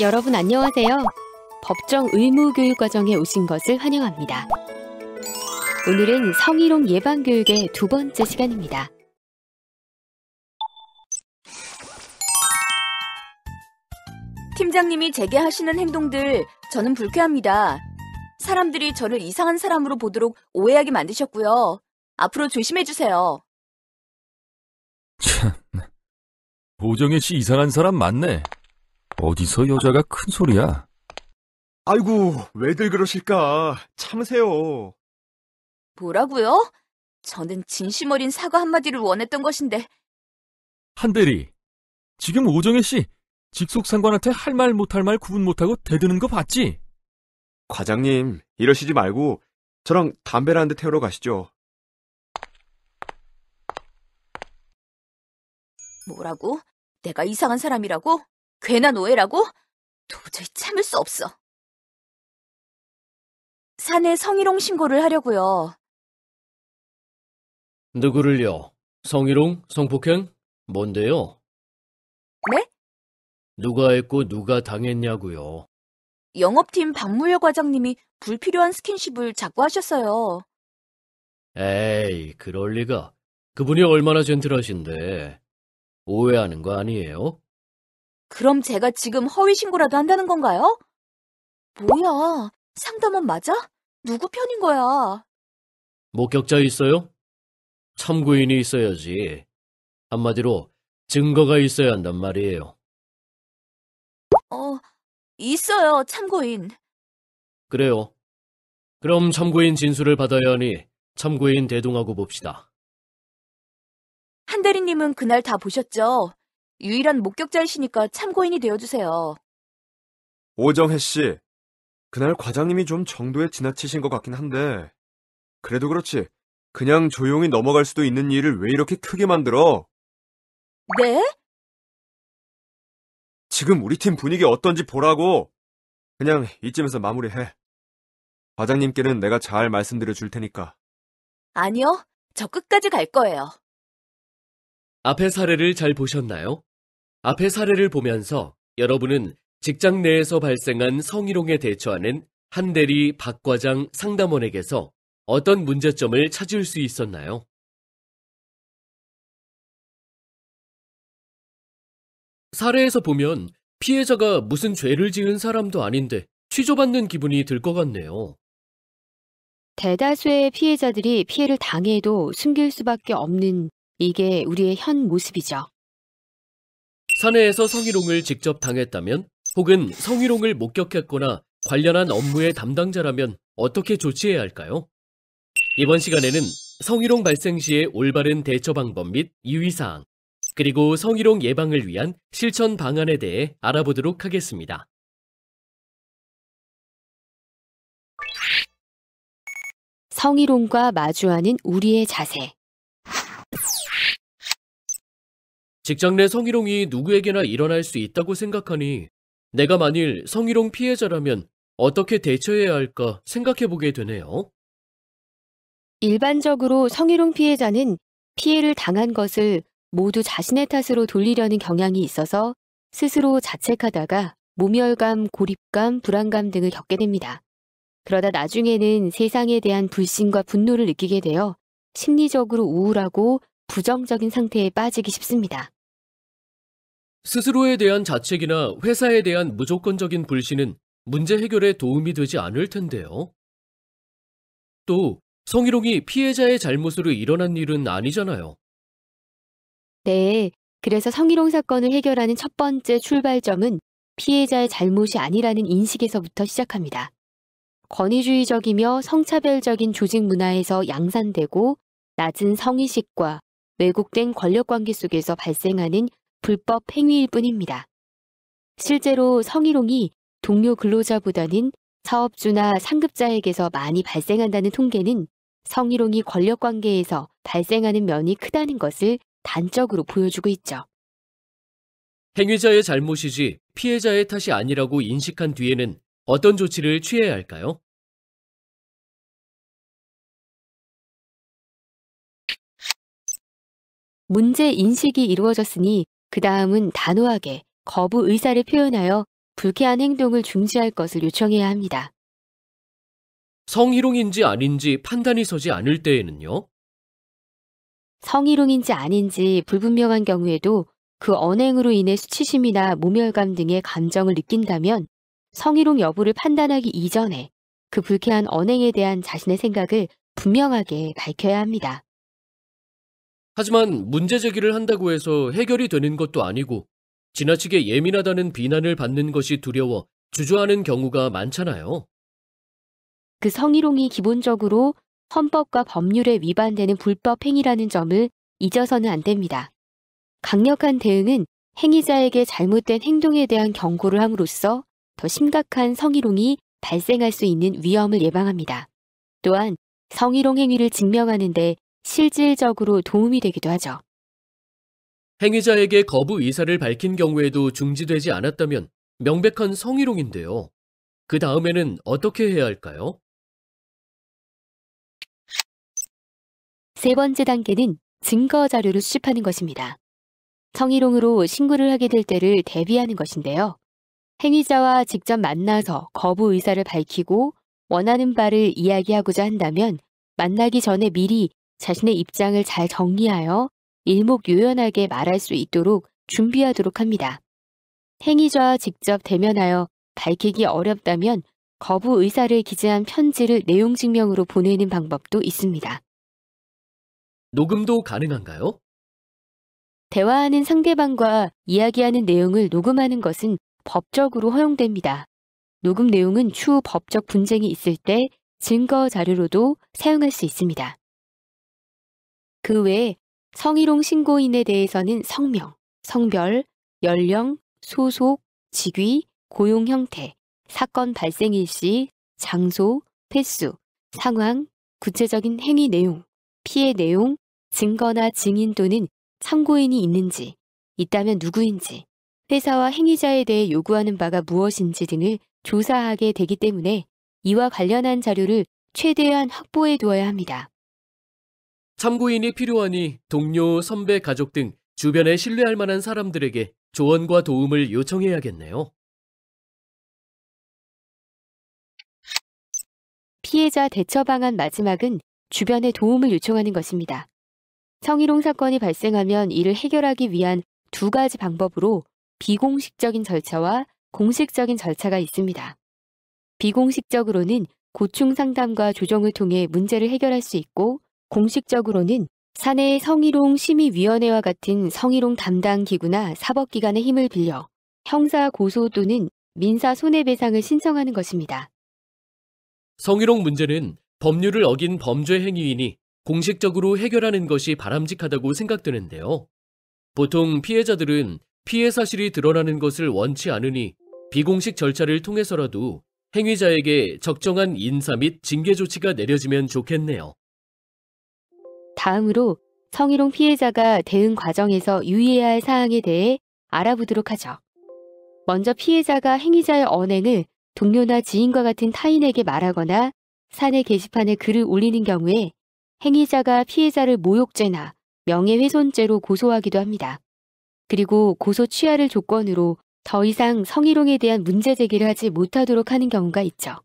여러분 안녕하세요. 법정 의무교육 과정에 오신 것을 환영합니다. 오늘은 성희롱 예방교육의 두 번째 시간입니다. 팀장님이 제게 하시는 행동들 저는 불쾌합니다. 사람들이 저를 이상한 사람으로 보도록 오해하게 만드셨고요. 앞으로 조심해주세요. 참, 오정혜 씨 이상한 사람 맞네. 어디서 여자가 큰 소리야? 아이고, 왜들 그러실까? 참으세요. 뭐라고요? 저는 진심 어린 사과 한마디를 원했던 것인데. 한대리, 지금 오정혜 씨 직속상관한테 할 말 못할 말 구분 못하고 대드는 거 봤지? 과장님, 이러시지 말고 저랑 담배를 한 대 태우러 가시죠. 뭐라고? 내가 이상한 사람이라고? 괜한 오해라고? 도저히 참을 수 없어. 사내 성희롱 신고를 하려고요. 누구를요? 성희롱? 성폭행? 뭔데요? 네? 누가 했고 누가 당했냐고요? 영업팀 박무열 과장님이 불필요한 스킨십을 자꾸 하셨어요. 에이, 그럴 리가. 그분이 얼마나 젠틀하신데. 오해하는 거 아니에요? 그럼 제가 지금 허위 신고라도 한다는 건가요? 뭐야, 상담원 맞아? 누구 편인 거야? 목격자 있어요? 참고인이 있어야지. 한마디로 증거가 있어야 한단 말이에요. 있어요, 참고인. 그래요. 그럼 참고인 진술을 받아야 하니 참고인 대동하고 봅시다. 한대리님은 그날 다 보셨죠? 유일한 목격자이시니까 참고인이 되어주세요. 오정혜 씨, 그날 과장님이 좀 정도에 지나치신 것 같긴 한데, 그래도 그렇지, 그냥 조용히 넘어갈 수도 있는 일을 왜 이렇게 크게 만들어? 네? 지금 우리 팀 분위기 어떤지 보라고. 그냥 이쯤에서 마무리해. 과장님께는 내가 잘 말씀드려 줄 테니까. 아니요, 저 끝까지 갈 거예요. 앞의 사례를 잘 보셨나요? 앞의 사례를 보면서 여러분은 직장 내에서 발생한 성희롱에 대처하는 한대리, 박 과장, 상담원에게서 어떤 문제점을 찾을 수 있었나요? 사례에서 보면 피해자가 무슨 죄를 지은 사람도 아닌데 취조받는 기분이 들 것 같네요. 대다수의 피해자들이 피해를 당해도 숨길 수밖에 없는 이게 우리의 현 모습이죠. 사내에서 성희롱을 직접 당했다면 혹은 성희롱을 목격했거나 관련한 업무의 담당자라면 어떻게 조치해야 할까요? 이번 시간에는 성희롱 발생 시의 올바른 대처 방법 및 유의사항, 그리고 성희롱 예방을 위한 실천 방안에 대해 알아보도록 하겠습니다. 성희롱과 마주하는 우리의 자세. 직장 내 성희롱이 누구에게나 일어날 수 있다고 생각하니 내가 만일 성희롱 피해자라면 어떻게 대처해야 할까 생각해보게 되네요. 일반적으로 성희롱 피해자는 피해를 당한 것을 모두 자신의 탓으로 돌리려는 경향이 있어서 스스로 자책하다가 모멸감, 고립감, 불안감 등을 겪게 됩니다. 그러다 나중에는 세상에 대한 불신과 분노를 느끼게 되어 심리적으로 우울하고 부정적인 상태에 빠지기 쉽습니다. 스스로에 대한 자책이나 회사에 대한 무조건적인 불신은 문제 해결에 도움이 되지 않을 텐데요. 또 성희롱이 피해자의 잘못으로 일어난 일은 아니잖아요. 네, 그래서 성희롱 사건을 해결하는 첫 번째 출발점은 피해자의 잘못이 아니라는 인식에서부터 시작합니다. 권위주의적이며 성차별적인 조직 문화에서 양산되고 낮은 성의식과 왜곡된 권력관계 속에서 발생하는 불법 행위일 뿐입니다. 실제로 성희롱이 동료 근로자보다는 사업주나 상급자에게서 많이 발생한다는 통계는 성희롱이 권력관계에서 발생하는 면이 크다는 것을 단적으로 보여주고 있죠. 행위자의 잘못이지 피해자의 탓이 아니라고 인식한 뒤에는 어떤 조치를 취해야 할까요? 문제 인식이 이루어졌으니 그 다음은 단호하게 거부 의사를 표현하여 불쾌한 행동을 중지할 것을 요청해야 합니다. 성희롱인지 아닌지 판단이 서지 않을 때에는요? 성희롱인지 아닌지 불분명한 경우에도 그 언행으로 인해 수치심이나 모멸감 등의 감정을 느낀다면 성희롱 여부를 판단하기 이전에 그 불쾌한 언행에 대한 자신의 생각을 분명하게 밝혀야 합니다. 하지만 문제 제기를 한다고 해서 해결이 되는 것도 아니고 지나치게 예민하다는 비난을 받는 것이 두려워 주저하는 경우가 많잖아요. 그 성희롱이 기본적으로 헌법과 법률에 위반되는 불법 행위라는 점을 잊어서는 안 됩니다. 강력한 대응은 행위자에게 잘못된 행동에 대한 경고를 함으로써 더 심각한 성희롱이 발생할 수 있는 위험을 예방합니다. 또한 성희롱 행위를 증명하는 데 실질적으로 도움이 되기도 하죠. 행위자에게 거부 의사를 밝힌 경우에도 중지되지 않았다면 명백한 성희롱인데요. 그 다음에는 어떻게 해야 할까요? 세 번째 단계는 증거 자료를 수집하는 것입니다. 성희롱으로 신고를 하게 될 때를 대비하는 것인데요. 행위자와 직접 만나서 거부 의사를 밝히고 원하는 바를 이야기하고자 한다면 만나기 전에 미리 자신의 입장을 잘 정리하여 일목요연하게 말할 수 있도록 준비하도록 합니다. 행위자와 직접 대면하여 밝히기 어렵다면 거부 의사를 기재한 편지를 내용 증명으로 보내는 방법도 있습니다. 녹음도 가능한가요? 대화하는 상대방과 이야기하는 내용을 녹음하는 것은 법적으로 허용됩니다. 녹음 내용은 추후 법적 분쟁이 있을 때 증거 자료로도 사용할 수 있습니다. 그 외에 성희롱 신고인에 대해서는 성명, 성별, 연령, 소속, 직위, 고용 형태, 사건 발생 일시, 장소, 횟수, 상황, 구체적인 행위 내용, 피해 내용, 증거나 증인 또는 참고인이 있는지, 있다면 누구인지, 회사와 행위자에 대해 요구하는 바가 무엇인지 등을 조사하게 되기 때문에 이와 관련한 자료를 최대한 확보해 두어야 합니다. 참고인이 필요하니 동료, 선배, 가족 등 주변에 신뢰할 만한 사람들에게 조언과 도움을 요청해야겠네요. 피해자 대처 방안 마지막은 주변에 도움을 요청하는 것입니다. 성희롱 사건이 발생하면 이를 해결하기 위한 두 가지 방법으로 비공식적인 절차와 공식적인 절차가 있습니다. 비공식적으로는 고충 상담과 조정을 통해 문제를 해결할 수 있고, 공식적으로는 사내의 성희롱 심의위원회와 같은 성희롱 담당 기구나 사법기관의 힘을 빌려 형사 고소 또는 민사 손해배상을 신청하는 것입니다. 성희롱 문제는 법률을 어긴 범죄 행위이니 공식적으로 해결하는 것이 바람직하다고 생각되는데요. 보통 피해자들은 피해 사실이 드러나는 것을 원치 않으니 비공식 절차를 통해서라도 행위자에게 적정한 인사 및 징계 조치가 내려지면 좋겠네요. 다음으로 성희롱 피해자가 대응 과정에서 유의해야 할 사항에 대해 알아보도록 하죠. 먼저 피해자가 행위자의 언행을 동료나 지인과 같은 타인에게 말하거나 사내 게시판에 글을 올리는 경우에 행위자가 피해자를 모욕죄나 명예훼손죄로 고소하기도 합니다. 그리고 고소 취하를 조건으로 더 이상 성희롱에 대한 문제 제기를 하지 못하도록 하는 경우가 있죠.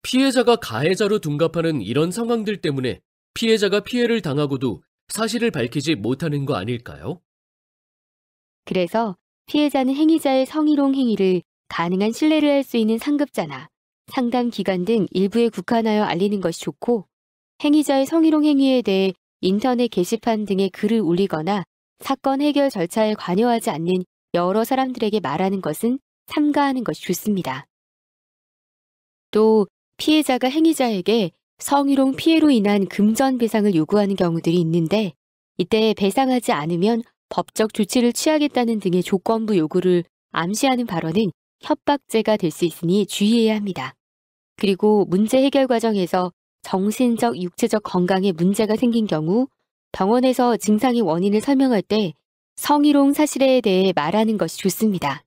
피해자가 가해자로 둔갑하는 이런 상황들 때문에 피해자가 피해를 당하고도 사실을 밝히지 못하는 거 아닐까요? 그래서 피해자는 행위자의 성희롱 행위를 가능한 신뢰를 할 수 있는 상급자나 상담기관 등 일부에 국한하여 알리는 것이 좋고, 행위자의 성희롱 행위에 대해 인터넷 게시판 등에 글을 올리거나 사건 해결 절차에 관여하지 않는 여러 사람들에게 말하는 것은 삼가하는 것이 좋습니다. 또 피해자가 행위자에게 성희롱 피해로 인한 금전 배상을 요구하는 경우들이 있는데, 이때 배상하지 않으면 법적 조치를 취하겠다는 등의 조건부 요구를 암시하는 발언은 협박죄가 될 수 있으니 주의해야 합니다. 그리고 문제 해결 과정에서 정신적, 육체적 건강에 문제가 생긴 경우 병원에서 증상의 원인을 설명할 때 성희롱 사실에 대해 말하는 것이 좋습니다.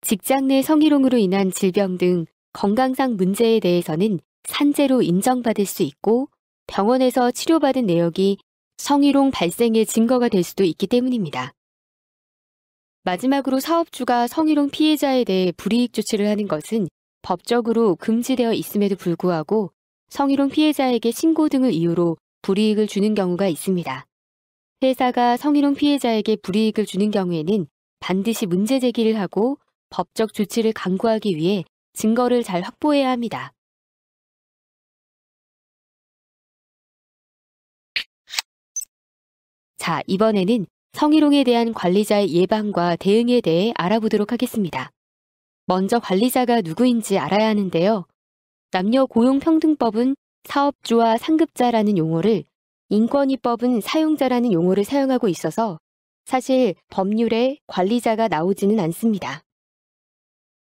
직장 내 성희롱으로 인한 질병 등 건강상 문제에 대해서는 산재로 인정받을 수 있고, 병원에서 치료받은 내역이 성희롱 발생의 증거가 될 수도 있기 때문입니다. 마지막으로 사업주가 성희롱 피해자에 대해 불이익 조치를 하는 것은 법적으로 금지되어 있음에도 불구하고 성희롱 피해자에게 신고 등을 이유로 불이익을 주는 경우가 있습니다. 회사가 성희롱 피해자에게 불이익을 주는 경우에는 반드시 문제 제기를 하고 법적 조치를 강구하기 위해 증거를 잘 확보해야 합니다. 자, 이번에는 성희롱에 대한 관리자의 예방과 대응에 대해 알아보도록 하겠습니다. 먼저 관리자가 누구인지 알아야 하는데요. 남녀고용평등법은 사업주와 상급자라는 용어를, 인권위법은 사용자라는 용어를 사용하고 있어서 사실 법률에 관리자가 나오지는 않습니다.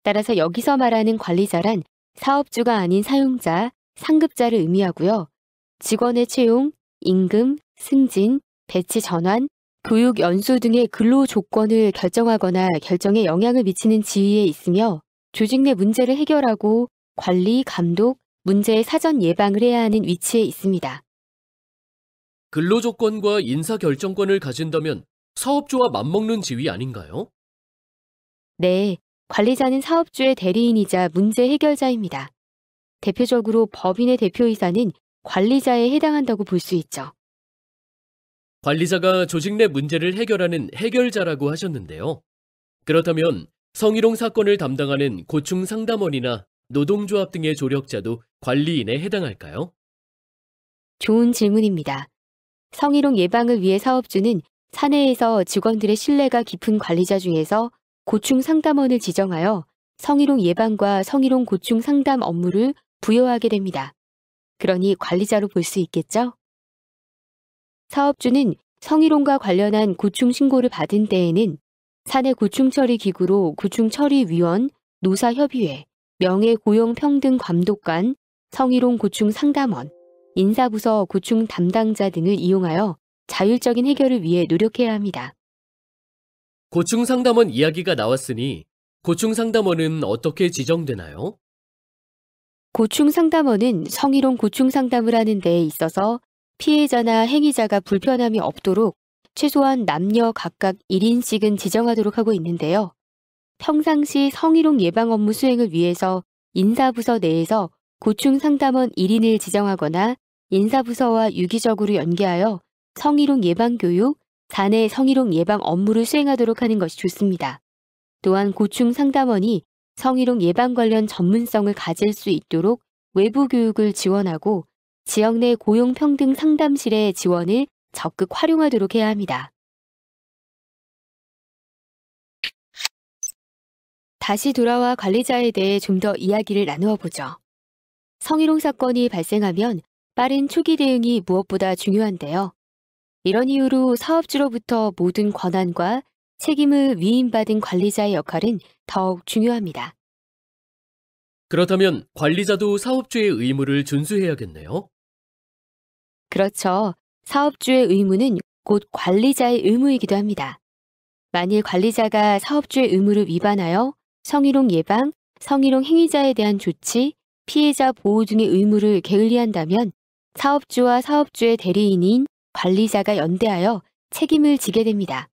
따라서 여기서 말하는 관리자란 사업주가 아닌 사용자, 상급자를 의미하고요. 직원의 채용, 임금, 승진, 배치 전환, 교육 연수 등의 근로 조건을 결정하거나 결정에 영향을 미치는 지위에 있으며 조직 내 문제를 해결하고 관리, 감독, 문제의 사전 예방을 해야 하는 위치에 있습니다. 근로조건과 인사결정권을 가진다면 사업주와 맞먹는 지위 아닌가요? 네, 관리자는 사업주의 대리인이자 문제 해결자입니다. 대표적으로 법인의 대표이사는 관리자에 해당한다고 볼 수 있죠. 관리자가 조직 내 문제를 해결하는 해결자라고 하셨는데요. 그렇다면 성희롱 사건을 담당하는 고충 상담원이나 노동조합 등의 조력자도 관리인에 해당할까요? 좋은 질문입니다. 성희롱 예방을 위해 사업주는 사내에서 직원들의 신뢰가 깊은 관리자 중에서 고충 상담원을 지정하여 성희롱 예방과 성희롱 고충 상담 업무를 부여하게 됩니다. 그러니 관리자로 볼 수 있겠죠? 사업주는 성희롱과 관련한 고충 신고를 받은 때에는 사내 고충처리기구로 고충처리위원, 노사협의회, 명예고용평등감독관, 성희롱 고충 상담원, 인사부서 고충 담당자 등을 이용하여 자율적인 해결을 위해 노력해야 합니다. 고충 상담원 이야기가 나왔으니 고충 상담원은 어떻게 지정되나요? 고충 상담원은 성희롱 고충 상담을 하는 데에 있어서 피해자나 행위자가 불편함이 없도록 최소한 남녀 각각 1인씩은 지정하도록 하고 있는데요. 평상시 성희롱 예방 업무 수행을 위해서 인사부서 내에서 고충 상담원 1인을 지정하거나 인사부서와 유기적으로 연계하여 성희롱 예방 교육, 사내 성희롱 예방 업무를 수행하도록 하는 것이 좋습니다. 또한 고충 상담원이 성희롱 예방 관련 전문성을 가질 수 있도록 외부 교육을 지원하고 지역 내 고용평등 상담실의 지원을 적극 활용하도록 해야 합니다. 다시 돌아와 관리자에 대해 좀 더 이야기를 나누어 보죠. 성희롱 사건이 발생하면 빠른 초기 대응이 무엇보다 중요한데요. 이런 이유로 사업주로부터 모든 권한과 책임을 위임받은 관리자의 역할은 더욱 중요합니다. 그렇다면 관리자도 사업주의 의무를 준수해야겠네요. 그렇죠. 사업주의 의무는 곧 관리자의 의무이기도 합니다. 만일 관리자가 사업주의 의무를 위반하여 성희롱 예방, 성희롱 행위자에 대한 조치, 피해자 보호 등의 의무를 게을리한다면 사업주와 사업주의 대리인인 관리자가 연대하여 책임을 지게 됩니다.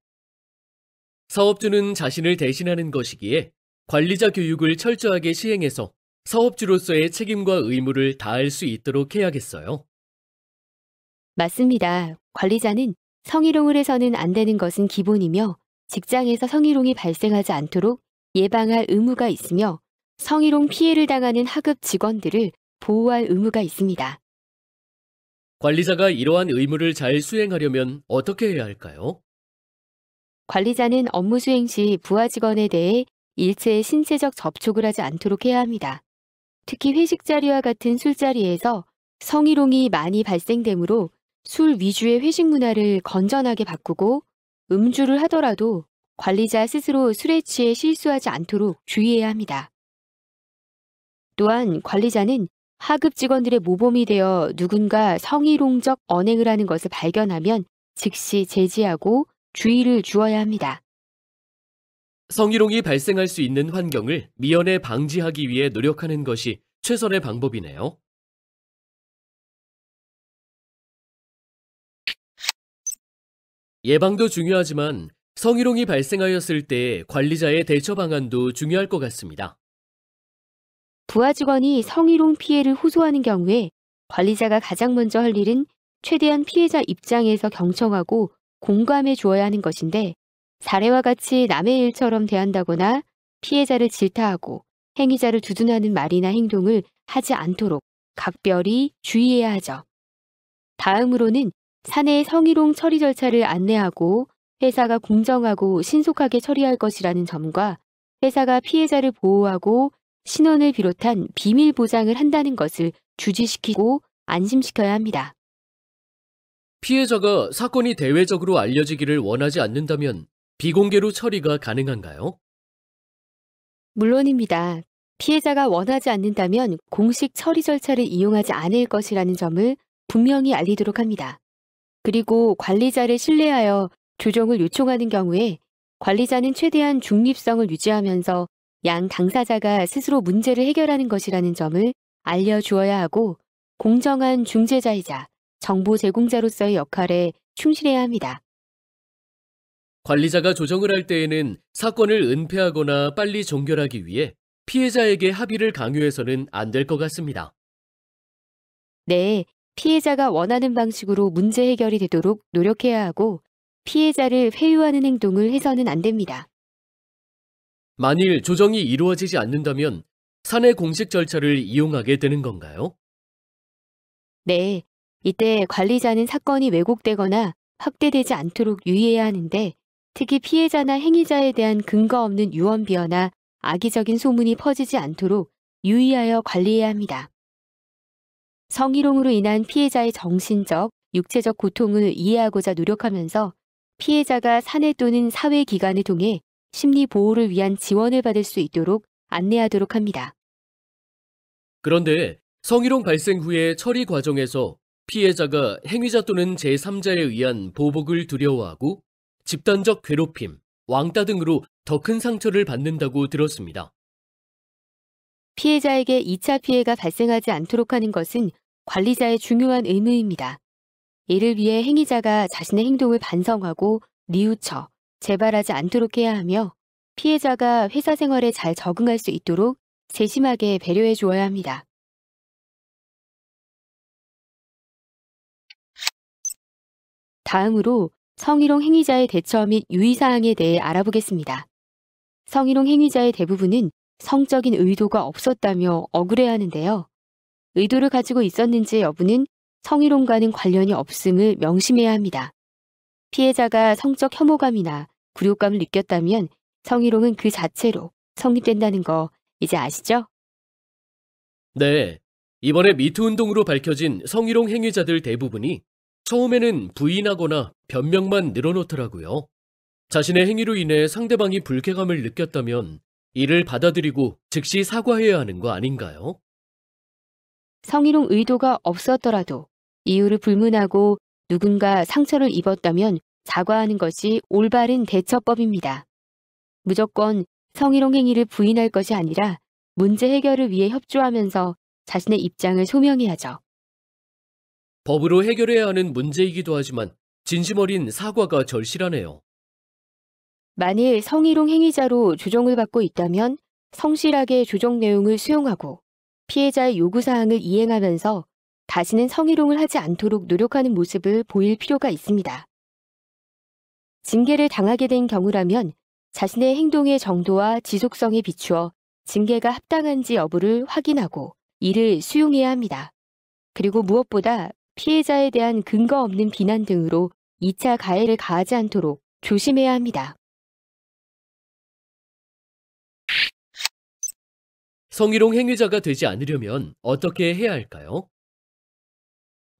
사업주는 자신을 대신하는 것이기에 관리자 교육을 철저하게 시행해서 사업주로서의 책임과 의무를 다할 수 있도록 해야겠어요. 맞습니다. 관리자는 성희롱을 해서는 안 되는 것은 기본이며 직장에서 성희롱이 발생하지 않도록 예방할 의무가 있으며 성희롱 피해를 당하는 하급 직원들을 보호할 의무가 있습니다. 관리자가 이러한 의무를 잘 수행하려면 어떻게 해야 할까요? 관리자는 업무 수행 시 부하 직원에 대해 일체의 신체적 접촉을 하지 않도록 해야 합니다. 특히 회식 자리와 같은 술자리에서 성희롱이 많이 발생되므로 술 위주의 회식 문화를 건전하게 바꾸고 음주를 하더라도 관리자 스스로 술에 취해 실수하지 않도록 주의해야 합니다. 또한 관리자는 하급 직원들의 모범이 되어 누군가 성희롱적 언행을 하는 것을 발견하면 즉시 제지하고 주의를 주어야 합니다. 성희롱이 발생할 수 있는 환경을 미연에 방지하기 위해 노력하는 것이 최선의 방법이네요. 예방도 중요하지만 성희롱이 발생하였을 때 관리자의 대처 방안도 중요할 것 같습니다. 부하 직원이 성희롱 피해를 호소하는 경우에 관리자가 가장 먼저 할 일은 최대한 피해자 입장에서 경청하고 공감해 주어야 하는 것인데, 사례와 같이 남의 일처럼 대한다거나 피해자를 질타하고 행위자를 두둔하는 말이나 행동을 하지 않도록 각별히 주의해야 하죠. 다음으로는 사내 성희롱 처리 절차를 안내하고 회사가 공정하고 신속하게 처리할 것이라는 점과 회사가 피해자를 보호하고 신원을 비롯한 비밀 보장을 한다는 것을 주지시키고 안심시켜야 합니다. 피해자가 사건이 대외적으로 알려지기를 원하지 않는다면 비공개로 처리가 가능한가요? 물론입니다. 피해자가 원하지 않는다면 공식 처리 절차를 이용하지 않을 것이라는 점을 분명히 알리도록 합니다. 그리고 관리자를 신뢰하여 조정을 요청하는 경우에 관리자는 최대한 중립성을 유지하면서 양 당사자가 스스로 문제를 해결하는 것이라는 점을 알려주어야 하고, 공정한 중재자이자 정보 제공자로서의 역할에 충실해야 합니다. 관리자가 조정을 할 때에는 사건을 은폐하거나 빨리 종결하기 위해 피해자에게 합의를 강요해서는 안 될 것 같습니다. 네, 피해자가 원하는 방식으로 문제 해결이 되도록 노력해야 하고, 피해자를 회유하는 행동을 해서는 안 됩니다. 만일 조정이 이루어지지 않는다면 사내 공식 절차를 이용하게 되는 건가요? 네, 이때 관리자는 사건이 왜곡되거나 확대되지 않도록 유의해야 하는데, 특히 피해자나 행위자에 대한 근거 없는 유언 비어나 악의적인 소문이 퍼지지 않도록 유의하여 관리해야 합니다. 성희롱으로 인한 피해자의 정신적, 육체적 고통을 이해하고자 노력하면서 피해자가 사내 또는 사회 기관을 통해 심리 보호를 위한 지원을 받을 수 있도록 안내하도록 합니다. 그런데 성희롱 발생 후의 처리 과정에서 피해자가 행위자 또는 제3자에 의한 보복을 두려워하고 집단적 괴롭힘, 왕따 등으로 더 큰 상처를 받는다고 들었습니다. 피해자에게 2차 피해가 발생하지 않도록 하는 것은 관리자의 중요한 의무입니다. 이를 위해 행위자가 자신의 행동을 반성하고 뉘우쳐 재발하지 않도록 해야 하며, 피해자가 회사 생활에 잘 적응할 수 있도록 세심하게 배려해 주어야 합니다. 다음으로 성희롱 행위자의 대처 및 유의사항에 대해 알아보겠습니다. 성희롱 행위자의 대부분은 성적인 의도가 없었다며 억울해하는데요. 의도를 가지고 있었는지 여부는 성희롱과는 관련이 없음을 명심해야 합니다. 피해자가 성적 혐오감이나 굴욕감을 느꼈다면 성희롱은 그 자체로 성립된다는 거 이제 아시죠? 네, 이번에 미투 운동으로 밝혀진 성희롱 행위자들 대부분이 처음에는 부인하거나 변명만 늘어놓더라고요. 자신의 행위로 인해 상대방이 불쾌감을 느꼈다면 이를 받아들이고 즉시 사과해야 하는 거 아닌가요? 성희롱 의도가 없었더라도 이유를 불문하고 누군가 상처를 입었다면 사과하는 것이 올바른 대처법입니다. 무조건 성희롱 행위를 부인할 것이 아니라 문제 해결을 위해 협조하면서 자신의 입장을 소명해야죠. 법으로 해결해야 하는 문제이기도 하지만 진심 어린 사과가 절실하네요. 만일 성희롱 행위자로 조정을 받고 있다면 성실하게 조정 내용을 수용하고 피해자의 요구사항을 이행하면서 다시는 성희롱을 하지 않도록 노력하는 모습을 보일 필요가 있습니다. 징계를 당하게 된 경우라면 자신의 행동의 정도와 지속성에 비추어 징계가 합당한지 여부를 확인하고 이를 수용해야 합니다. 그리고 무엇보다 피해자에 대한 근거 없는 비난 등으로 2차 가해를 가하지 않도록 조심해야 합니다. 성희롱 행위자가 되지 않으려면 어떻게 해야 할까요?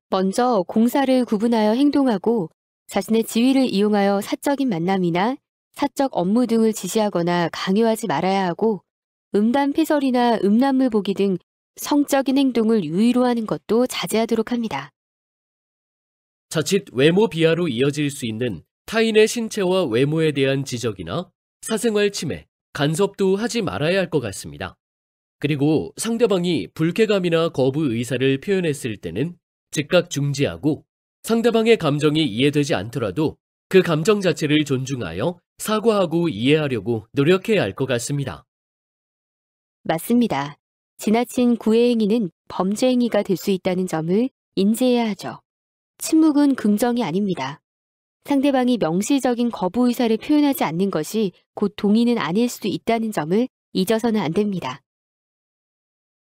먼저 공사를 구분하여 행동하고 자신의 지위를 이용하여 사적인 만남이나 사적 업무 등을 지시하거나 강요하지 말아야 하고, 음담패설이나 음란물 보기 등 성적인 행동을 유의로 하는 것도 자제하도록 합니다. 자칫 외모 비하로 이어질 수 있는 타인의 신체와 외모에 대한 지적이나 사생활 침해, 간섭도 하지 말아야 할 것 같습니다. 그리고 상대방이 불쾌감이나 거부 의사를 표현했을 때는 즉각 중지하고, 상대방의 감정이 이해되지 않더라도 그 감정 자체를 존중하여 사과하고 이해하려고 노력해야 할 것 같습니다. 맞습니다. 지나친 구애 행위는 범죄 행위가 될 수 있다는 점을 인지해야 하죠. 침묵은 긍정이 아닙니다. 상대방이 명시적인 거부 의사를 표현하지 않는 것이 곧 동의는 아닐 수도 있다는 점을 잊어서는 안 됩니다.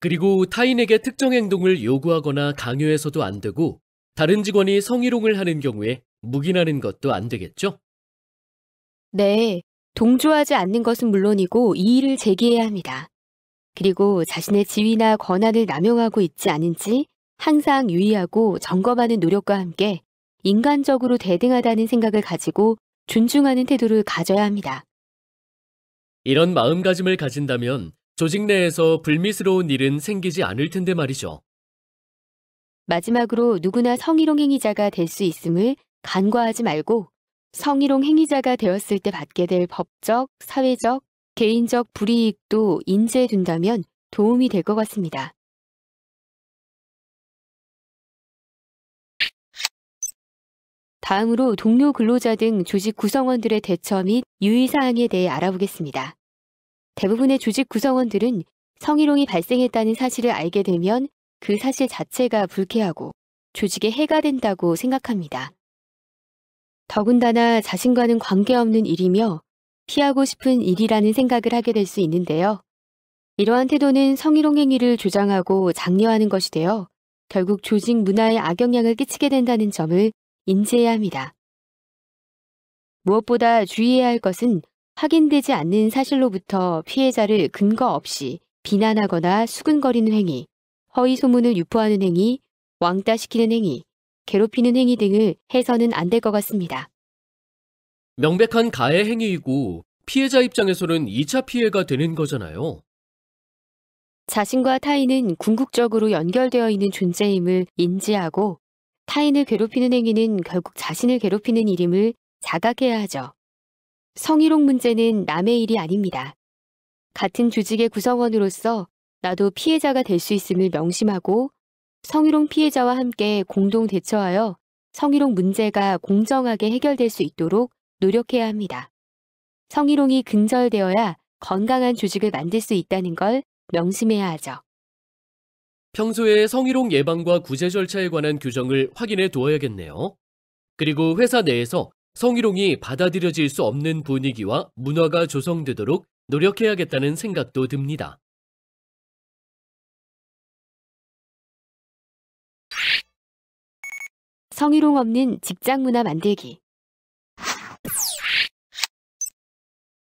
그리고 타인에게 특정 행동을 요구하거나 강요해서도 안 되고 다른 직원이 성희롱을 하는 경우에 묵인하는 것도 안 되겠죠? 네, 동조하지 않는 것은 물론이고 이의를 제기해야 합니다. 그리고 자신의 지위나 권한을 남용하고 있지 않은지 항상 유의하고 점검하는 노력과 함께 인간적으로 대등하다는 생각을 가지고 존중하는 태도를 가져야 합니다. 이런 마음가짐을 가진다면 조직 내에서 불미스러운 일은 생기지 않을 텐데 말이죠. 마지막으로 누구나 성희롱 행위자가 될 수 있음을 간과하지 말고 성희롱 행위자가 되었을 때 받게 될 법적, 사회적, 개인적 불이익도 인지해 둔다면 도움이 될 것 같습니다. 다음으로 동료 근로자 등 조직 구성원들의 대처 및 유의사항에 대해 알아보겠습니다. 대부분의 조직 구성원들은 성희롱이 발생했다는 사실을 알게 되면 그 사실 자체가 불쾌하고 조직에 해가 된다고 생각합니다. 더군다나 자신과는 관계없는 일이며 피하고 싶은 일이라는 생각을 하게 될 수 있는데요. 이러한 태도는 성희롱 행위를 조장하고 장려하는 것이 되어 결국 조직 문화에 악영향을 끼치게 된다는 점을 인지해야 합니다. 무엇보다 주의해야 할 것은 확인되지 않는 사실로부터 피해자를 근거 없이 비난하거나 수근거리는 행위, 허위 소문을 유포하는 행위, 왕따시키는 행위, 괴롭히는 행위 등을 해서는 안 될 것 같습니다. 명백한 가해 행위이고 피해자 입장에서는 2차 피해가 되는 거잖아요. 자신과 타인은 궁극적으로 연결되어 있는 존재임을 인지하고 타인을 괴롭히는 행위는 결국 자신을 괴롭히는 일임을 자각해야 하죠. 성희롱 문제는 남의 일이 아닙니다. 같은 조직의 구성원으로서 나도 피해자가 될 수 있음을 명심하고 성희롱 피해자와 함께 공동 대처하여 성희롱 문제가 공정하게 해결될 수 있도록 노력해야 합니다. 성희롱이 근절되어야 건강한 조직을 만들 수 있다는 걸 명심해야 하죠. 평소에 성희롱 예방과 구제 절차에 관한 규정을 확인해 두어야겠네요. 그리고 회사 내에서 성희롱이 받아들여질 수 없는 분위기와 문화가 조성되도록 노력해야겠다는 생각도 듭니다. 성희롱 없는 직장 문화 만들기.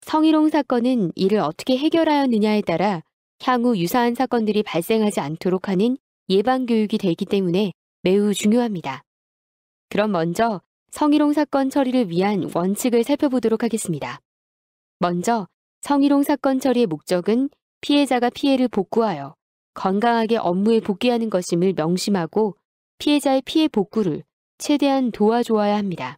성희롱 사건은 이를 어떻게 해결하였느냐에 따라 향후 유사한 사건들이 발생하지 않도록 하는 예방교육이 되기 때문에 매우 중요합니다. 그럼 먼저 성희롱 사건 처리를 위한 원칙을 살펴보도록 하겠습니다. 먼저 성희롱 사건 처리의 목적은 피해자가 피해를 복구하여 건강하게 업무에 복귀하는 것임을 명심하고 피해자의 피해 복구를 최대한 도와주어야 합니다.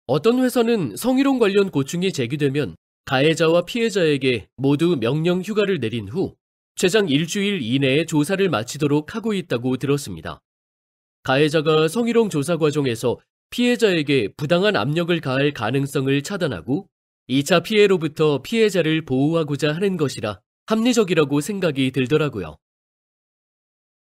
어떤 회사는 성희롱 관련 고충이 제기되면 가해자와 피해자에게 모두 명령 휴가를 내린 후 최장 일주일 이내에 조사를 마치도록 하고 있다고 들었습니다. 가해자가 성희롱 조사 과정에서 피해자에게 부당한 압력을 가할 가능성을 차단하고 2차 피해로부터 피해자를 보호하고자 하는 것이라 합리적이라고 생각이 들더라고요.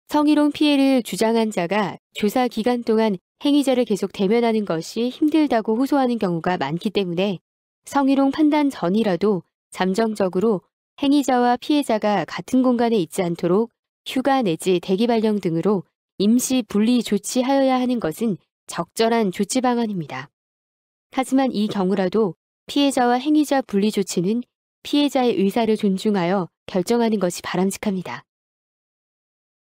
성희롱 피해를 주장한 자가 조사 기간 동안 행위자를 계속 대면하는 것이 힘들다고 호소하는 경우가 많기 때문에 성희롱 판단 전이라도 잠정적으로 행위자와 피해자가 같은 공간에 있지 않도록 휴가 내지 대기 발령 등으로 임시 분리 조치하여야 하는 것은 적절한 조치 방안입니다. 하지만 이 경우라도 피해자와 행위자 분리 조치는 피해자의 의사를 존중하여 결정하는 것이 바람직합니다.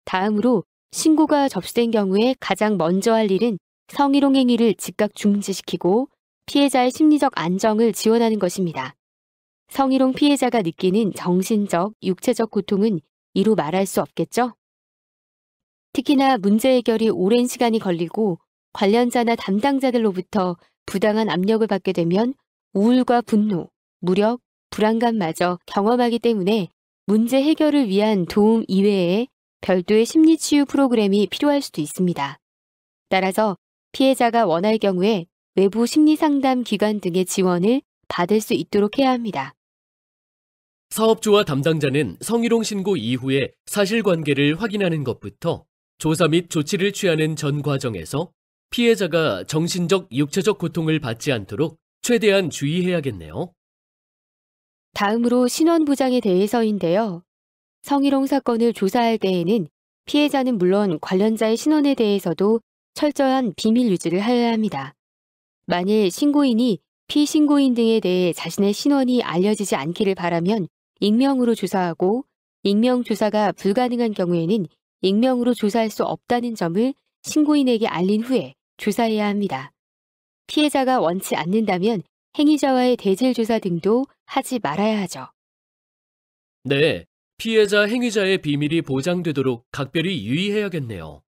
다음으로 신고가 접수된 경우에 가장 먼저 할 일은 성희롱 행위를 즉각 중지시키고 피해자의 심리적 안정을 지원하는 것입니다. 성희롱 피해자가 느끼는 정신적, 육체적 고통은 이루 말할 수 없겠죠? 특히나 문제 해결이 오랜 시간이 걸리고 관련자나 담당자들로부터 부당한 압력을 받게 되면 우울과 분노, 무력, 불안감마저 경험하기 때문에 문제 해결을 위한 도움 이외에 별도의 심리치유 프로그램이 필요할 수도 있습니다. 따라서 피해자가 원할 경우에 외부 심리상담 기관 등의 지원을 받을 수 있도록 해야 합니다. 사업주와 담당자는 성희롱 신고 이후에 사실관계를 확인하는 것부터 조사 및 조치를 취하는 전 과정에서 피해자가 정신적, 육체적 고통을 받지 않도록 최대한 주의해야겠네요. 다음으로 신원보장에 대해서인데요. 성희롱 사건을 조사할 때에는 피해자는 물론 관련자의 신원에 대해서도 철저한 비밀 유지를 하여야 합니다. 만일 신고인이 피신고인 등에 대해 자신의 신원이 알려지지 않기를 바라면 익명으로 조사하고 익명 조사가 불가능한 경우에는 익명으로 조사할 수 없다는 점을 신고인에게 알린 후에 조사해야 합니다. 피해자가 원치 않는다면 행위자와의 대질 조사 등도 하지 말아야 하죠. 네, 피해자 행위자의 비밀이 보장되도록 각별히 유의해야겠네요.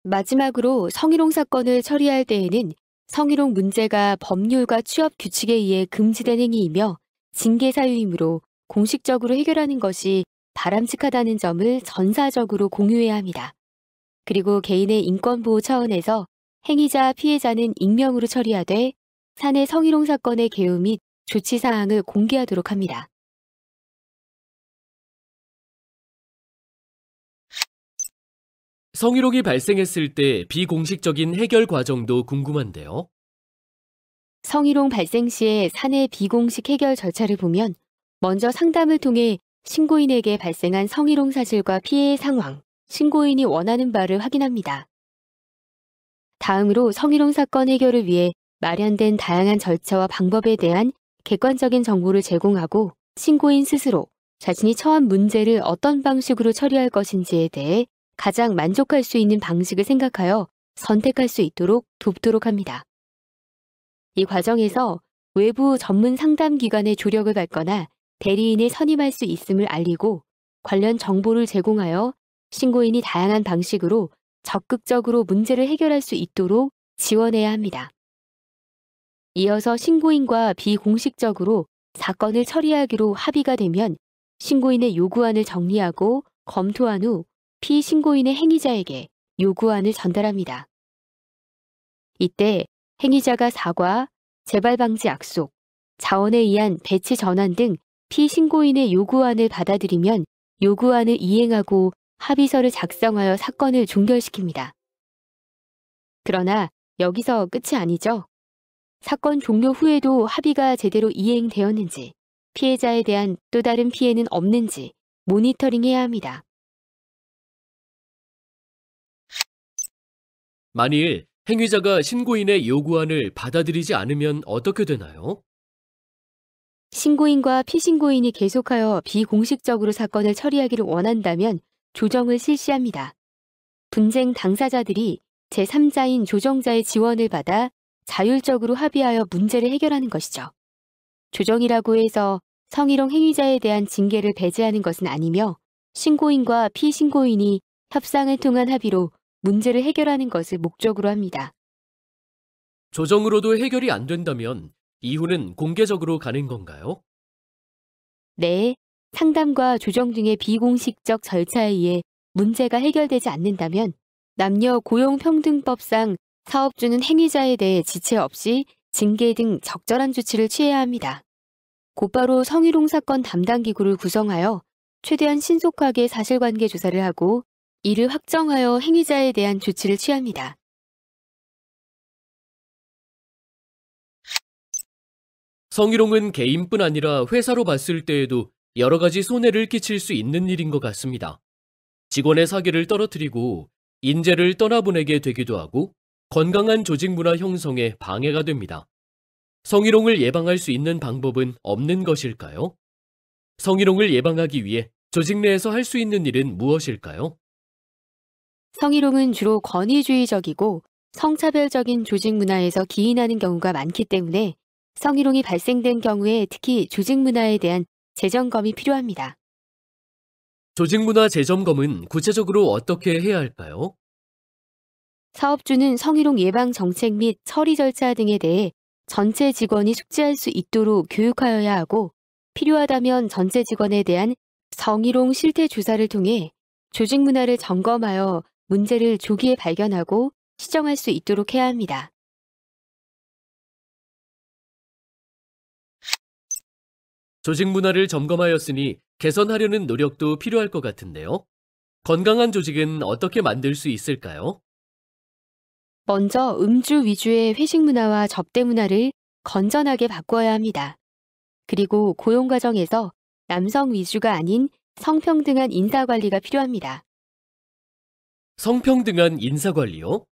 마지막으로 성희롱 사건을 처리할 때에는 성희롱 문제가 법률과 취업 규칙에 의해 금지된 행위이며 징계 사유이므로 공식적으로 해결하는 것이 바람직하다는 점을 전사적으로 공유해야 합니다. 그리고 개인의 인권 보호 차원에서 행위자, 피해자는 익명으로 처리하되 사내 성희롱 사건의 개요 및 조치 사항을 공개하도록 합니다. 성희롱이 발생했을 때 비공식적인 해결 과정도 궁금한데요. 성희롱 발생 시의 사내 비공식 해결 절차를 보면 먼저 상담을 통해 신고인에게 발생한 성희롱 사실과 피해의 상황, 신고인이 원하는 바를 확인합니다. 다음으로 성희롱 사건 해결을 위해 마련된 다양한 절차와 방법에 대한 객관적인 정보를 제공하고 신고인 스스로 자신이 처한 문제를 어떤 방식으로 처리할 것인지에 대해 가장 만족할 수 있는 방식을 생각하여 선택할 수 있도록 돕도록 합니다. 이 과정에서 외부 전문 상담 기관의 조력을 받거나 대리인을 선임할 수 있음을 알리고 관련 정보를 제공하여 신고인이 다양한 방식으로 적극적으로 문제를 해결할 수 있도록 지원해야 합니다. 이어서 신고인과 비공식적으로 사건을 처리하기로 합의가 되면 신고인의 요구안을 정리하고 검토한 후 피신고인의 행위자에게 요구안을 전달합니다. 이때 행위자가 사과, 재발 방지 약속, 자원에 의한 배치 전환 등 피신고인의 요구안을 받아들이면 요구안을 이행하고 합의서를 작성하여 사건을 종결시킵니다. 그러나 여기서 끝이 아니죠. 사건 종료 후에도 합의가 제대로 이행되었는지, 피해자에 대한 또 다른 피해는 없는지 모니터링해야 합니다. 만일 행위자가 신고인의 요구안을 받아들이지 않으면 어떻게 되나요? 신고인과 피신고인이 계속하여 비공식적으로 사건을 처리하기를 원한다면 조정을 실시합니다. 분쟁 당사자들이 제3자인 조정자의 지원을 받아 자율적으로 합의하여 문제를 해결하는 것이죠. 조정이라고 해서 성희롱 행위자에 대한 징계를 배제하는 것은 아니며 신고인과 피신고인이 협상을 통한 합의로 문제를 해결하는 것을 목적으로 합니다. 조정으로도 해결이 안 된다면 이후는 공개적으로 가는 건가요? 네, 상담과 조정 등의 비공식적 절차에 의해 문제가 해결되지 않는다면 남녀 고용평등법상 사업주는 행위자에 대해 지체 없이 징계 등 적절한 조치를 취해야 합니다. 곧바로 성희롱 사건 담당 기구를 구성하여 최대한 신속하게 사실관계 조사를 하고 이를 확정하여 행위자에 대한 조치를 취합니다. 성희롱은 개인뿐 아니라 회사로 봤을 때에도 여러 가지 손해를 끼칠 수 있는 일인 것 같습니다. 직원의 사기를 떨어뜨리고 인재를 떠나보내게 되기도 하고 건강한 조직 문화 형성에 방해가 됩니다. 성희롱을 예방할 수 있는 방법은 없는 것일까요? 성희롱을 예방하기 위해 조직 내에서 할 수 있는 일은 무엇일까요? 성희롱은 주로 권위주의적이고 성차별적인 조직 문화에서 기인하는 경우가 많기 때문에 성희롱이 발생된 경우에 특히 조직 문화에 대한 재점검이 필요합니다. 조직 문화 재점검은 구체적으로 어떻게 해야 할까요? 사업주는 성희롱 예방 정책 및 처리 절차 등에 대해 전체 직원이 숙지할 수 있도록 교육하여야 하고 필요하다면 전체 직원에 대한 성희롱 실태 조사를 통해 조직 문화를 점검하여 문제를 조기에 발견하고 시정할 수 있도록 해야 합니다. 조직 문화를 점검하였으니 개선하려는 노력도 필요할 것 같은데요. 건강한 조직은 어떻게 만들 수 있을까요? 먼저 음주 위주의 회식 문화와 접대 문화를 건전하게 바꿔야 합니다. 그리고 고용 과정에서 남성 위주가 아닌 성평등한 인사 관리가 필요합니다. 성평등한 인사관리요?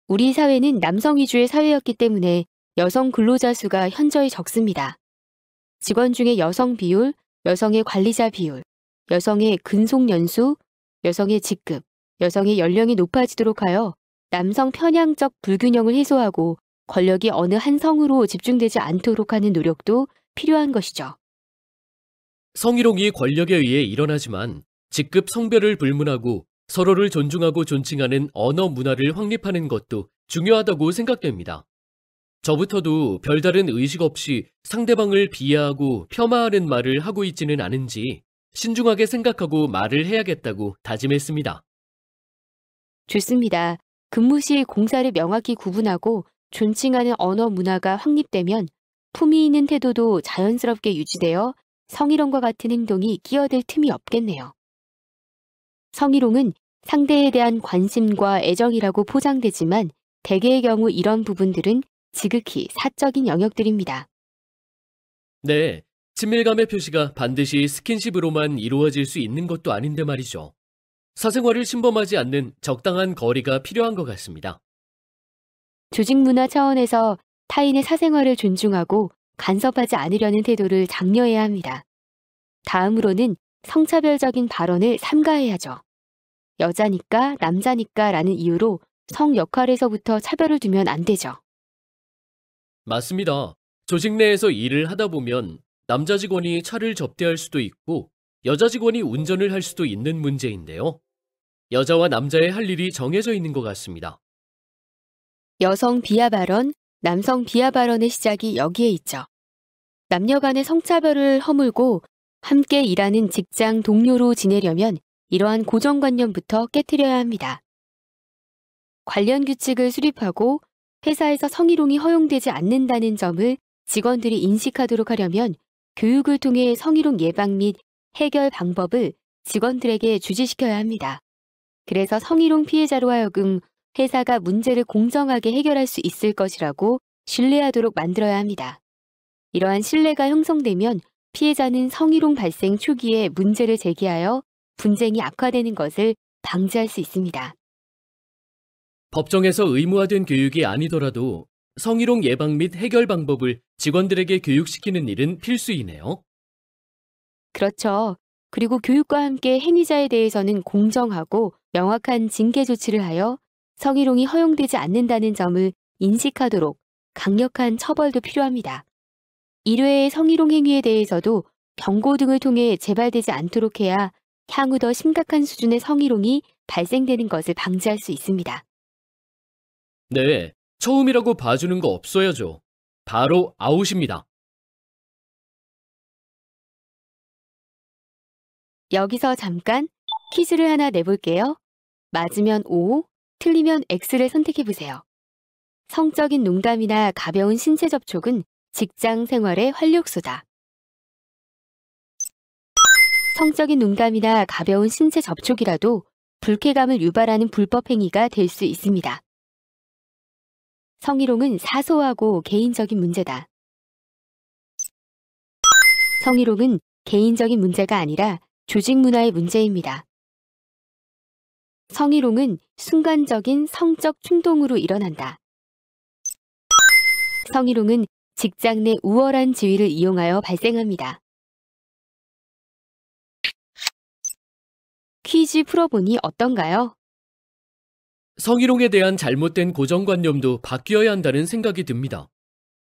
우리 사회는 남성 위주의 사회였기 때문에 여성 근로자 수가 현저히 적습니다. 직원 중에 여성 비율, 여성의 관리자 비율, 여성의 근속 연수, 여성의 직급, 여성의 연령이 높아지도록 하여 남성 편향적 불균형을 해소하고 권력이 어느 한 성으로 집중되지 않도록 하는 노력도 필요한 것이죠. 성희롱이 권력에 의해 일어나지만 직급 성별을 불문하고 서로를 존중하고 존칭하는 언어 문화를 확립하는 것도 중요하다고 생각됩니다. 저부터도 별다른 의식 없이 상대방을 비하하고 폄하하는 말을 하고 있지는 않은지 신중하게 생각하고 말을 해야겠다고 다짐했습니다. 좋습니다. 근무 시 공사를 명확히 구분하고 존칭하는 언어 문화가 확립되면 품위 있는 태도도 자연스럽게 유지되어 성희롱과 같은 행동이 끼어들 틈이 없겠네요. 성희롱은 상대에 대한 관심과 애정이라고 포장되지만 대개의 경우 이런 부분들은 지극히 사적인 영역들입니다. 네, 친밀감의 표시가 반드시 스킨십으로만 이루어질 수 있는 것도 아닌데 말이죠. 사생활을 침범하지 않는 적당한 거리가 필요한 것 같습니다. 조직 문화 차원에서 타인의 사생활을 존중하고 간섭하지 않으려는 태도를 장려해야 합니다. 다음으로는 성차별적인 발언을 삼가해야죠. 여자니까 남자니까 라는 이유로 성 역할에서부터 차별을 두면 안 되죠. 맞습니다. 조직 내에서 일을 하다 보면 남자 직원이 차를 접대할 수도 있고 여자 직원이 운전을 할 수도 있는 문제인데요. 여자와 남자의 할 일이 정해져 있는 것 같습니다. 여성 비하 발언, 남성 비하 발언의 시작이 여기에 있죠. 남녀 간의 성차별을 허물고 함께 일하는 직장 동료로 지내려면 이러한 고정관념부터 깨트려야 합니다. 관련 규칙을 수립하고 회사에서 성희롱이 허용되지 않는다는 점을 직원들이 인식하도록 하려면 교육을 통해 성희롱 예방 및 해결 방법을 직원들에게 주지시켜야 합니다. 그래서 성희롱 피해자로 하여금 회사가 문제를 공정하게 해결할 수 있을 것이라고 신뢰하도록 만들어야 합니다. 이러한 신뢰가 형성되면 피해자는 성희롱 발생 초기에 문제를 제기하여 분쟁이 악화되는 것을 방지할 수 있습니다. 법정에서 의무화된 교육이 아니더라도 성희롱 예방 및 해결 방법을 직원들에게 교육시키는 일은 필수이네요. 그렇죠. 그리고 교육과 함께 행위자에 대해서는 공정하고 명확한 징계 조치를 하여 성희롱이 허용되지 않는다는 점을 인식하도록 강력한 처벌도 필요합니다. 일회의 성희롱 행위에 대해서도 경고 등을 통해 재발되지 않도록 해야 향후 더 심각한 수준의 성희롱이 발생되는 것을 방지할 수 있습니다. 네, 처음이라고 봐주는 거 없어야죠. 바로 아웃입니다. 여기서 잠깐 퀴즈를 하나 내볼게요. 맞으면 O, 틀리면 X를 선택해보세요. 성적인 농담이나 가벼운 신체 접촉은 직장 생활의 활력소다. 성적인 농담이나 가벼운 신체 접촉이라도 불쾌감을 유발하는 불법 행위가 될 수 있습니다. 성희롱은 사소하고 개인적인 문제다. 성희롱은 개인적인 문제가 아니라 조직 문화의 문제입니다. 성희롱은 순간적인 성적 충동으로 일어난다. 성희롱은 직장 내 우월한 지위를 이용하여 발생합니다. 퀴즈 풀어보니 어떤가요? 성희롱에 대한 잘못된 고정관념도 바뀌어야 한다는 생각이 듭니다.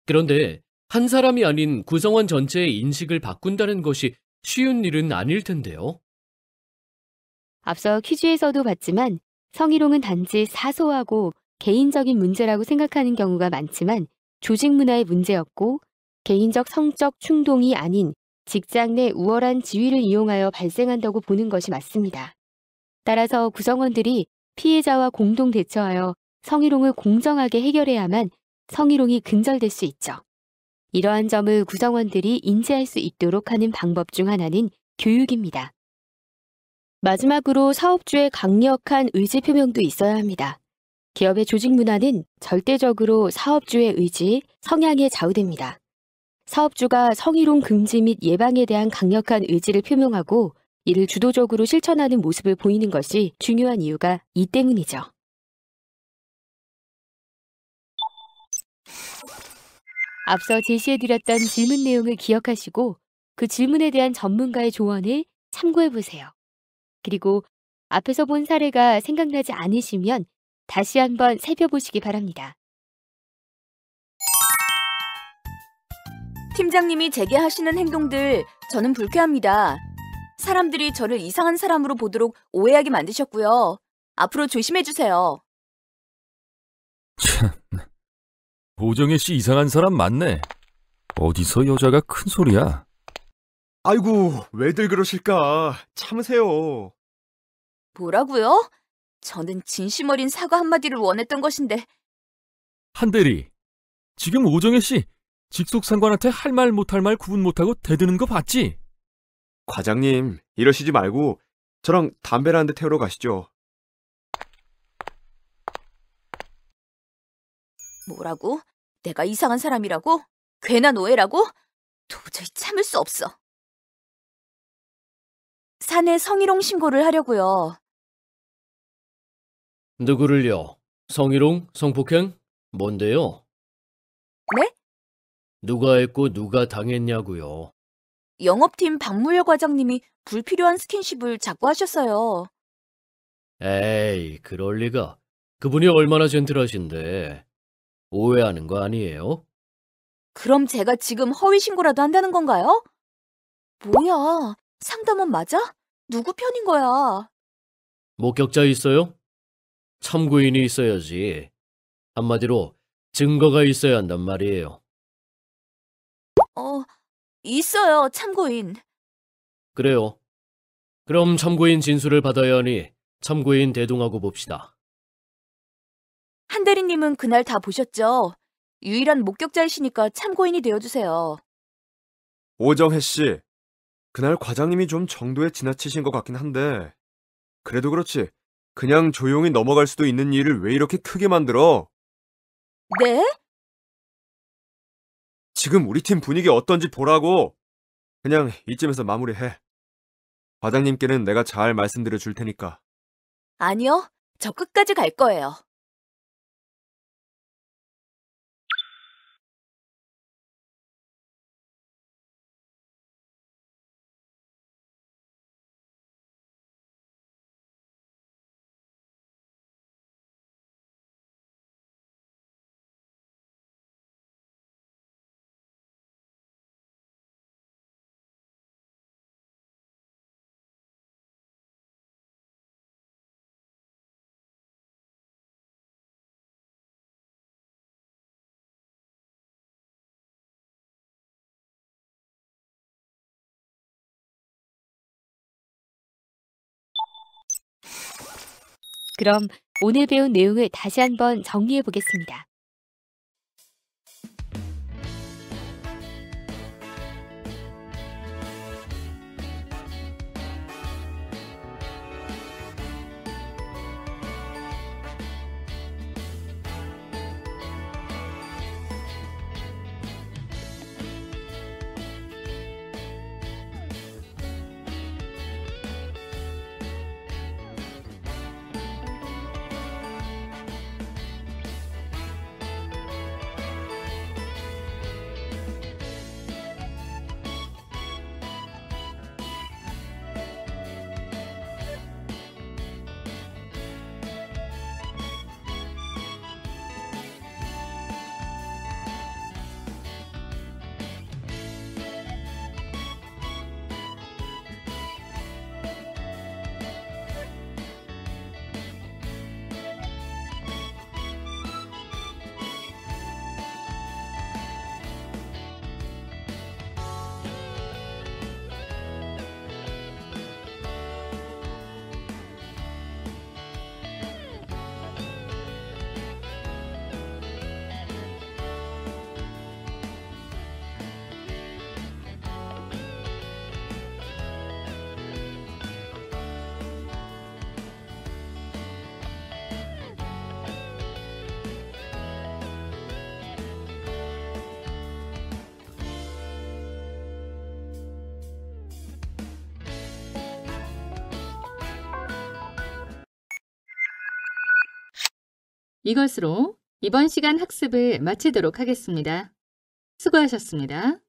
그런데 한 사람이 아닌 구성원 전체의 인식을 바꾼다는 것이 쉬운 일은 아닐 텐데요. 앞서 퀴즈에서도 봤지만 성희롱은 단지 사소하고 개인적인 문제라고 생각하는 경우가 많지만 조직 문화의 문제였고 개인적 성적 충동이 아닌 직장 내 우월한 지위를 이용하여 발생한다고 보는 것이 맞습니다. 따라서 구성원들이 피해자와 공동 대처하여 성희롱을 공정하게 해결해야만 성희롱이 근절될 수 있죠. 이러한 점을 구성원들이 인지할 수 있도록 하는 방법 중 하나는 교육입니다. 마지막으로 사업주의 강력한 의지 표명도 있어야 합니다. 기업의 조직 문화는 절대적으로 사업주의 의지, 성향에 좌우됩니다. 사업주가 성희롱 금지 및 예방에 대한 강력한 의지를 표명하고 이를 주도적으로 실천하는 모습을 보이는 것이 중요한 이유가 이 때문이죠. 앞서 제시해드렸던 질문 내용을 기억하시고 그 질문에 대한 전문가의 조언을 참고해보세요. 그리고 앞에서 본 사례가 생각나지 않으시면 다시 한번 살펴보시기 바랍니다. 팀장님이 제게 하시는 행동들 저는 불쾌합니다. 사람들이 저를 이상한 사람으로 보도록 오해하게 만드셨고요. 앞으로 조심해주세요. 참, 오정혜 씨 이상한 사람 맞네. 어디서 여자가 큰 소리야? 아이고, 왜들 그러실까? 참으세요. 뭐라고요? 저는 진심 어린 사과 한마디를 원했던 것인데. 한대리, 지금 오정혜 씨 직속 상관한테 할 말 못할 말 구분 못하고 대드는 거 봤지? 과장님, 이러시지 말고 저랑 담배를 한 대 태우러 가시죠. 뭐라고? 내가 이상한 사람이라고? 괜한 오해라고? 도저히 참을 수 없어. 사내 성희롱 신고를 하려고요. 누구를요? 성희롱? 성폭행? 뭔데요? 네? 누가 했고 누가 당했냐고요? 영업팀 박무열 과장님이 불필요한 스킨십을 자꾸 하셨어요. 에이, 그럴 리가. 그분이 얼마나 젠틀하신데. 오해하는 거 아니에요? 그럼 제가 지금 허위 신고라도 한다는 건가요? 뭐야, 상담원 맞아? 누구 편인 거야? 목격자 있어요? 참고인이 있어야지. 한마디로 증거가 있어야 한단 말이에요. 있어요, 참고인. 그래요. 그럼 참고인 진술을 받아야 하니 참고인 대동하고 봅시다. 한 대리님은 그날 다 보셨죠? 유일한 목격자이시니까 참고인이 되어주세요. 오정혜 씨, 그날 과장님이 좀 정도에 지나치신 것 같긴 한데 그래도 그렇지 그냥 조용히 넘어갈 수도 있는 일을 왜 이렇게 크게 만들어? 네? 지금 우리 팀 분위기 어떤지 보라고. 그냥 이쯤에서 마무리해. 과장님께는 내가 잘 말씀드려 줄 테니까. 아니요, 저 끝까지 갈 거예요. 그럼 오늘 배운 내용을 다시 한번 정리해 보겠습니다. 이것으로 이번 시간 학습을 마치도록 하겠습니다. 수고하셨습니다.